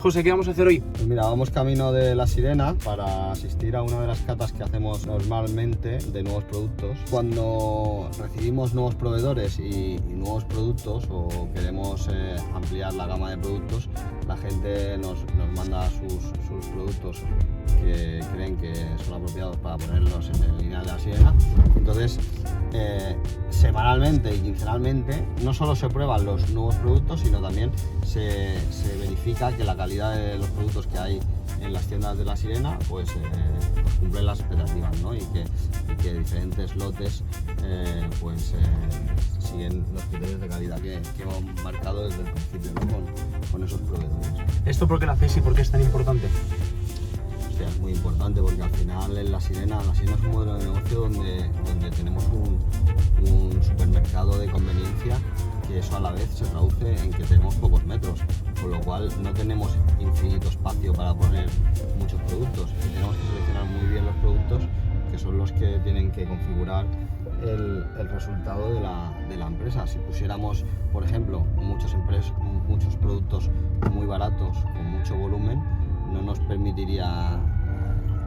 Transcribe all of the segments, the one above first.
José, ¿qué vamos a hacer hoy? Pues mira, vamos camino de La Sirena para asistir a una de las catas que hacemos normalmente de nuevos productos. Cuando recibimos nuevos proveedores y nuevos productos o queremos ampliar la gama de productos, la gente nos manda sus productos que creen que son apropiados para ponerlos en el lineal de La Sirena. Entonces, semanalmente y quincenalmente no solo se prueban los nuevos productos, sino también se verifica que la calidad de los productos que hay en las tiendas de La Sirena pues cumplen las expectativas, ¿no? y que diferentes lotes siguen los criterios de calidad que hemos marcado desde el principio, ¿no? con esos proveedores. ¿Esto por qué lo hacéis y por qué es tan importante? Hostia, es muy importante porque al final en La Sirena es un modelo de negocio donde tenemos un supermercado de conveniencia, que eso a la vez se traduce en que tenemos pocos metros, con lo cual no tenemos infinito espacio para poner muchos productos y tenemos que seleccionar muy bien los productos, que son los que tienen que configurar el resultado de la empresa. Si pusiéramos, por ejemplo, muchos productos muy baratos con mucho volumen, no nos permitiría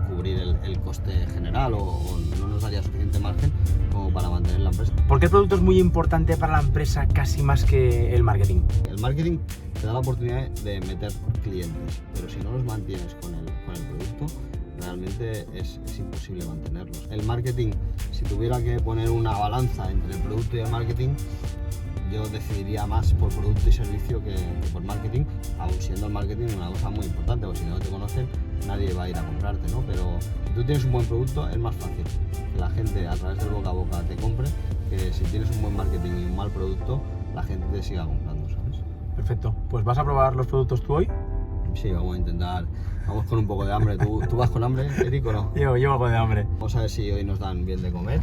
cubrir el coste general o no nos daría suficiente margen como para mantener la empresa. ¿Por qué el producto es muy importante para la empresa casi más que el marketing? El marketing te da la oportunidad de meter clientes, pero si no los mantienes con el producto, realmente es imposible mantenerlos. El marketing, si tuviera que poner una balanza entre el producto y el marketing, yo decidiría más por producto y servicio que por marketing, aun siendo el marketing una cosa muy importante, porque si no te conocen nadie va a ir a comprarte, ¿no? Pero si tú tienes un buen producto es más fácil que la gente a través del boca a boca te compre, que si tienes un buen marketing y un mal producto la gente te siga comprando, ¿sabes? Perfecto, pues ¿vas a probar los productos tú hoy? Sí, vamos a intentar, vamos con un poco de hambre. ¿Tú vas con hambre, Eric, o no? Llevo algo de hambre. Vamos a ver si hoy nos dan bien de comer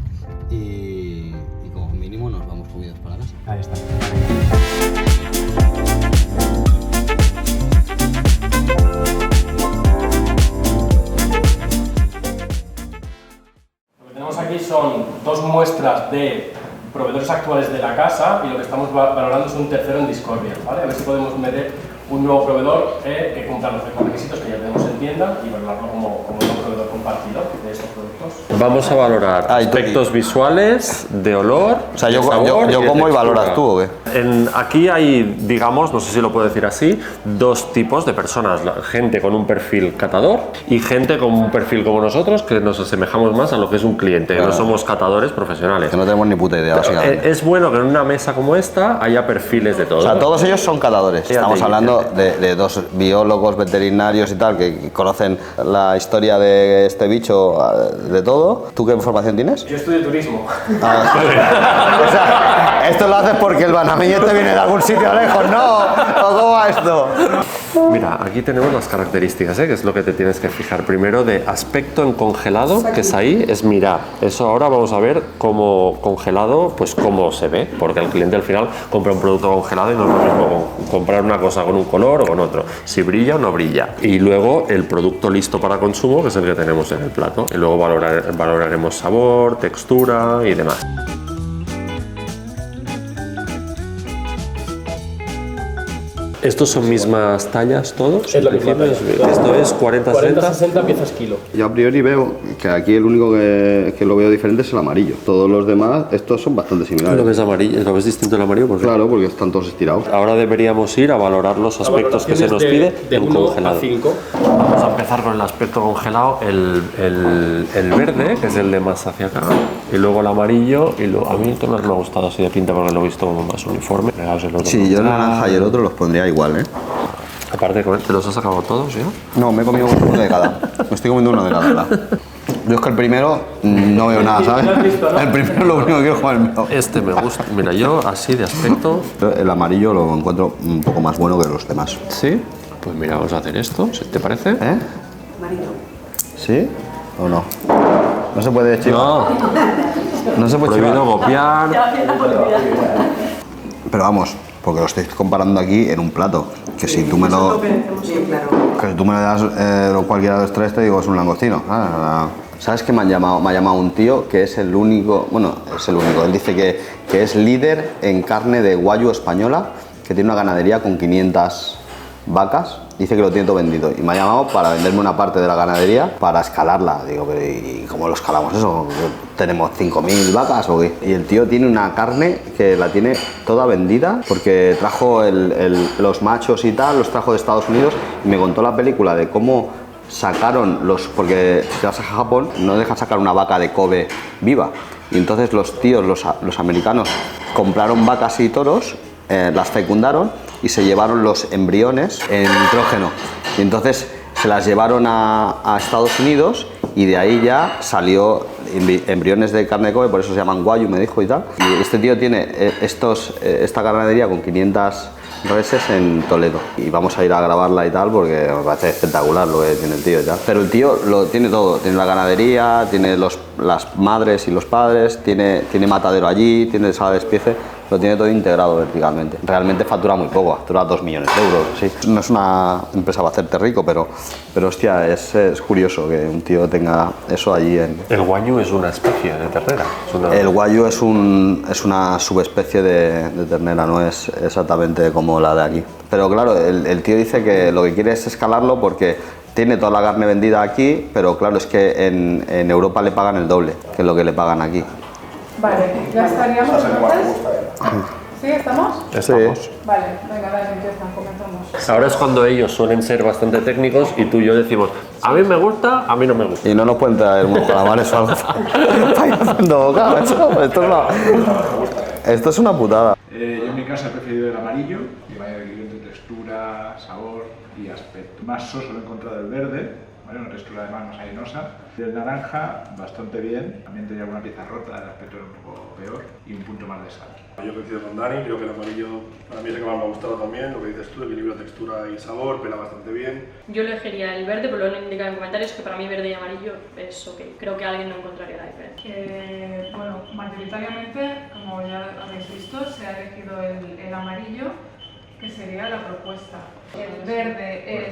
y como mínimo nos vamos comidos para casa. Ahí está. Lo que tenemos aquí son dos muestras de proveedores actuales de la casa y lo que estamos valorando es un tercero en discordia, ¿vale? A ver si podemos meter un nuevo proveedor que cumpla los requisitos que ya tenemos en tienda y valorarlo como un proveedor compartido de estos productos. Vamos a valorar aspectos visuales, de olor, o sea, de yo sabor como y valoras tú, ¿o qué? Aquí hay, digamos, no sé si lo puedo decir así, dos tipos de personas, gente con un perfil catador y gente con un perfil como nosotros, que nos asemejamos más a lo que es un cliente, claro. No somos catadores profesionales. Que no tenemos ni puta idea, básicamente. Es bueno que en una mesa como esta haya perfiles de todos. O sea, todos ellos son catadores. Estamos hablando de dos biólogos, veterinarios y tal, que conocen la historia de este bicho, de todo. ¿Tú qué formación tienes? Yo estudio turismo. O sea, esto lo haces porque el banamillo te viene de algún sitio lejos, ¿no? ¿O cómo va esto? Mira, aquí tenemos las características, que es lo que te tienes que fijar. Primero, de aspecto en congelado, que es ahí, es mirar. Eso ahora vamos a ver cómo congelado, pues cómo se ve, porque el cliente al final compra un producto congelado y no es lo mismo comprar una cosa con un color o con otro, si brilla o no brilla. Y luego el producto listo para consumo, que es el que tenemos en el plato. Y luego valoraremos sabor, textura y demás. ¿Estos son mismas tallas todos? Es la misma talla. Esto es 40-60. 40-60 piezas kilo. Yo a priori veo que aquí el único que lo veo diferente es el amarillo. Todos los demás, estos son bastante similares. ¿Lo ves amarillo? ¿Lo ves distinto el amarillo? ¿Por qué? Claro, porque están todos estirados. Ahora deberíamos ir a valorar los aspectos que se nos pide en congelado. 5. Vamos a empezar con el aspecto congelado, el verde, que es el de más hacia acá, y luego el amarillo, y a mí el tono me ha gustado así de pinta porque lo he visto como más uniforme. Sí, yo el naranja y el otro los pondría igual, ¿eh? Aparte, ¿te los has acabado todos ya? No, me he comido uno de cada. Me estoy comiendo uno de cada. Yo es que el primero no veo nada, ¿sabes? El primero lo único que quiero jugar el mío. Este me gusta. Mira, yo así de aspecto... El amarillo lo encuentro un poco más bueno que los demás. ¿Sí? Pues mira, vamos a hacer esto, si te parece. ¿Eh? Amarillo. ¿Sí? ¿O no? No se puede, chico. No se puede. Prohibido copiar. Pero vamos, porque lo estoy comparando aquí en un plato. Que si tú me lo... Que si tú me lo das cualquiera de los tres, te digo es un langostino. ¿Sabes que me ha llamado un tío que es el único... Bueno, es el único. Él dice que es líder en carne de guayu española, que tiene una ganadería con 500 vacas dice que lo tiene todo vendido y me ha llamado para venderme una parte de la ganadería para escalarla. Digo, pero ¿y cómo lo escalamos eso? ¿Tenemos 5.000 vacas o qué? Y el tío tiene una carne que la tiene toda vendida porque trajo los machos y tal, los trajo de Estados Unidos y me contó la película de cómo sacaron porque si vas a Japón no dejan sacar una vaca de Kobe viva. Y entonces los tíos, los americanos, compraron vacas y toros, las fecundaron y se llevaron los embriones en nitrógeno. Y entonces se las llevaron a Estados Unidos y de ahí ya salió embriones de carne de Kobe, por eso se llaman Wagyu, me dijo y tal. Y este tío tiene esta ganadería con 500 reses en Toledo y vamos a ir a grabarla y tal porque me parece espectacular lo que tiene el tío y tal. Pero el tío lo tiene todo, tiene la ganadería, tiene las madres y los padres, tiene matadero allí, tiene sala de despiece, lo tiene todo integrado verticalmente. Realmente factura muy poco, factura 2 millones de euros, sí. No es una empresa para hacerte rico, pero hostia, es curioso que un tío tenga eso allí en... El Wagyu es una especie de ternera. El Wagyu es una subespecie de ternera, no es exactamente como la de aquí. Pero claro, el tío dice que lo que quiere es escalarlo porque tiene toda la carne vendida aquí, pero claro, es que en Europa le pagan el doble que lo que le pagan aquí. Vale, ¿ya estaríamos entonces? ¿Sí? ¿Estamos? Estamos. Sí. Vale, venga, dale, empiezan, comenzamos. Ahora es cuando ellos suelen ser bastante técnicos y tú y yo decimos, a mí me gusta, a mí no me gusta. Y no nos pueden traer unos calamares o algo para ir haciendo boca, macho. Esto es una putada. Yo en mi casa he preferido el amarillo, que vaya adquiriendo textura, sabor y aspecto. Más soso lo he encontrado el verde, ¿vale? Una textura además más arenosa. El naranja, bastante bien, también tenía alguna pieza rota, el aspecto era un poco peor y un punto más de sal. Yo coincido con Dani, creo que el amarillo a mí es el que más me ha gustado también, lo que dices tú, equilibrio, textura y sabor, pela bastante bien. Yo elegiría el verde, pero lo han indicado en comentarios que para mí verde y amarillo es ok. Creo que alguien no encontraría la diferencia. Bueno, mayoritariamente, como ya habéis visto, se ha elegido el amarillo, que sería la propuesta. El verde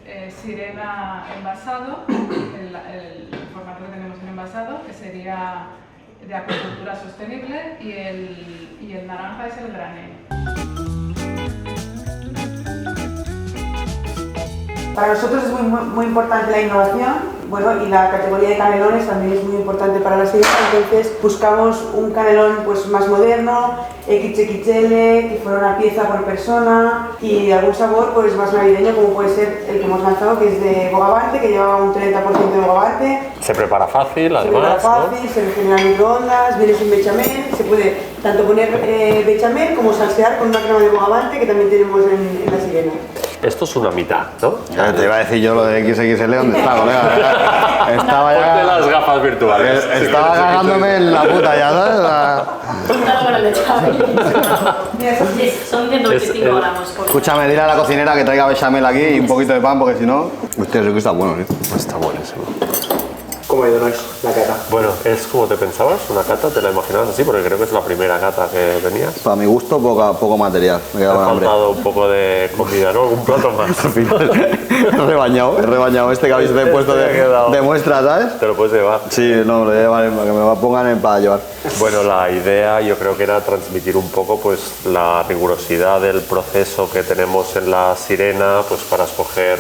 es sirena envasado, el formato que tenemos en envasado, que sería de acuicultura sostenible, y el naranja es el granel. Para nosotros es muy importante la innovación, bueno, y la categoría de canelones también es muy importante para la sirena, entonces buscamos un canelón pues más moderno, XXL, que fuera una pieza por persona y de algún sabor pues más navideño, como puede ser el que hemos lanzado, que es de bogavante, que lleva un 30% de bogavante. Se prepara fácil, además. Se prepara fácil, ¿no? Se genera en microondas, viene sin bechamel, se puede tanto poner bechamel como salsear con una crema de bogavante que también tenemos en la sirena. Esto es una mitad, ¿no? Ya te iba a decir yo lo de XXL, ¿dónde está, colega? Estaba ya... Ponte las gafas virtuales. Estaba cagándome en la puta ya, ¿sabes? Con el de Xavi. Son 125 gramos. Escúchame, dile a la cocinera que traiga bechamel aquí y un poquito de pan, porque si no... Hostia, eso que está bueno, ¿eh? Está buenísimo. ¿Cómo ha ido la cata? Bueno, ¿es como te pensabas? ¿Una cata? ¿Te la imaginabas así? Porque creo que es la primera cata que venías. Para mi gusto, poco material. Me Te quedaba ha hambre. faltado un poco de comida, ¿no? Un plato más. Al final, he rebañado este que habéis puesto de muestra, ¿sabes? Te lo puedes llevar. Sí, no, lo llevaré para que me pongan para llevar. Bueno, la idea yo creo que era transmitir un poco pues la rigurosidad del proceso que tenemos en la sirena pues para escoger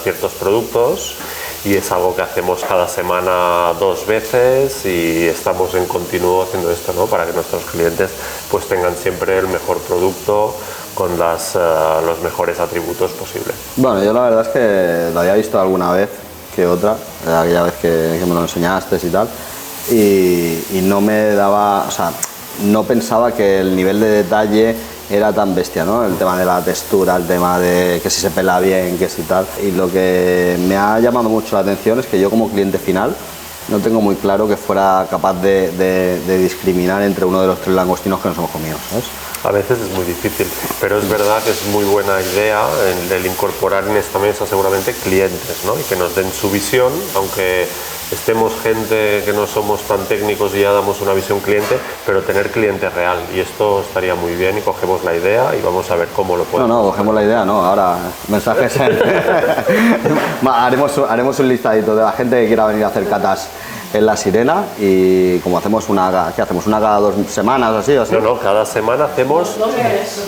ciertos productos, y es algo que hacemos cada semana 2 veces y estamos en continuo haciendo esto, ¿no? Para que nuestros clientes pues tengan siempre el mejor producto con los mejores atributos posibles. Bueno, yo la verdad es que lo había visto alguna vez que otra, aquella vez que me lo enseñaste y tal, y no me daba, o sea, no pensaba que el nivel de detalle era tan bestia, ¿no? El tema de la textura, el tema de que si se pela bien, que si tal. Y lo que me ha llamado mucho la atención es que yo como cliente final no tengo muy claro que fuera capaz de discriminar entre uno de los 3 langostinos que nos hemos comido, ¿sabes? A veces es muy difícil, pero es verdad que es muy buena idea el incorporar en esta mesa seguramente clientes, ¿no? Y que nos den su visión, aunque estemos gente que no somos tan técnicos y ya damos una visión cliente, pero tener cliente real, y esto estaría muy bien, y cogemos la idea y vamos a ver cómo lo podemos. No, cogemos la idea, no, ahora mensajes. haremos un listadito de la gente que quiera venir a hacer catas en La Sirena y como hacemos ¿qué hacemos? ¿Una cada 2 semanas o así? No, cada semana hacemos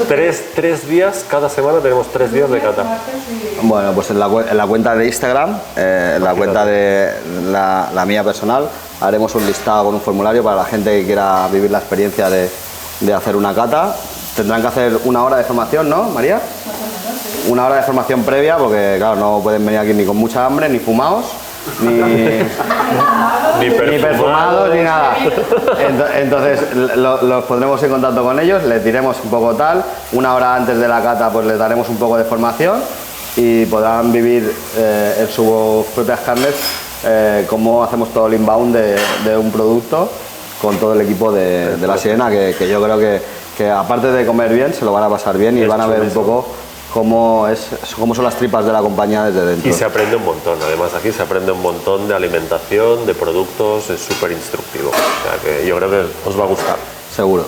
tres días, cada semana tenemos 3 días de cata. Bueno, pues en la cuenta de Instagram, en la cuenta de la mía personal, haremos un listado con un formulario para la gente que quiera vivir la experiencia de hacer una cata. Tendrán que hacer 1 hora de formación, ¿no, María? 1 hora de formación previa, porque claro, no pueden venir aquí ni con mucha hambre, ni fumados, ni perfumados, ni nada. Entonces los pondremos en contacto con ellos, les diremos un poco tal, 1 hora antes de la cata pues les daremos un poco de formación y podrán vivir en sus propias carnes cómo hacemos todo el inbound de un producto con todo el equipo de La Sirena, que yo creo que aparte de comer bien, se lo van a pasar bien y van a ver un poco cómo son las tripas de la compañía desde dentro. Y se aprende un montón, además aquí se aprende un montón de alimentación, de productos, es súper instructivo, o sea que yo creo que os va a gustar. Seguro.